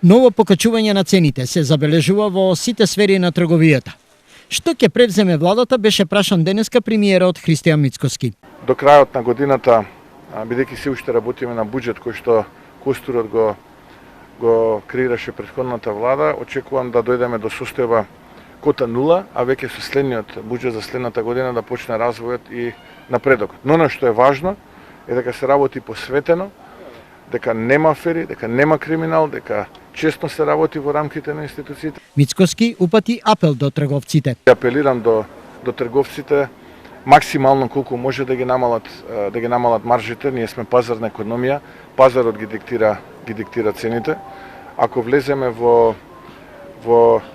Ново покачување на цените се забележува во сите сфери на трговијата. Што ќе превземе владата беше прашан денеска премиерот Христијан Мицкоски. До крајот на годината, бидејќи се уште работиме на буџет кој што Костурот го креираше претходната влада, очекувам да дојдеме до состојба кота нула, а веќе со следниот буџет за следната година да почне развојот и напредокот. Но она што е важно е дека се работи посветено, дека нема афери, дека нема криминал, дека честно се работи во рамките на институциите. Мицкоски упати апел до трговците. Апелирам до трговците максимално колку може да ги намалат маржите. Ние сме пазарна економија, пазарот ги диктира цените. Ако влеземе во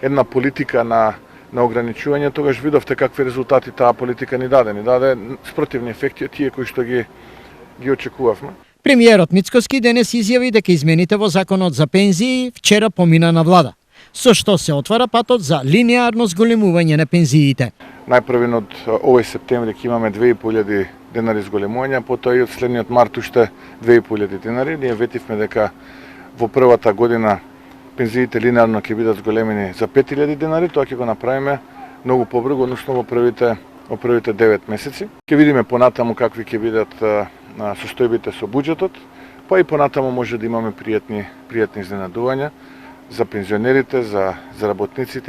една политика на ограничување, тогаш видовте какви резултати таа политика ни даде. Ни даде спротивни ефекти од тие кои што ги очекувавме. Премиерот Мицкоски денес изјави дека измените во законот за пензии вчера помина на влада, со што се отвара патот за линеарно зголемување на пензиите. Најпрвен од овој септември ќе имаме 2500 денари зголемување, потоа и од следниот март уште 2500 денари. Ние ветивме дека во првата година пензиите линеарно ќе бидат зголемени за 5000 денари, тоа ќе го направиме многу побрзо, односно во првите 9 месеци. Ќе видиме понатаму какви ќе бидат состојбите со буџетот, па и понатаму може да имаме пријатни изненадувања за пензионерите, за работниците.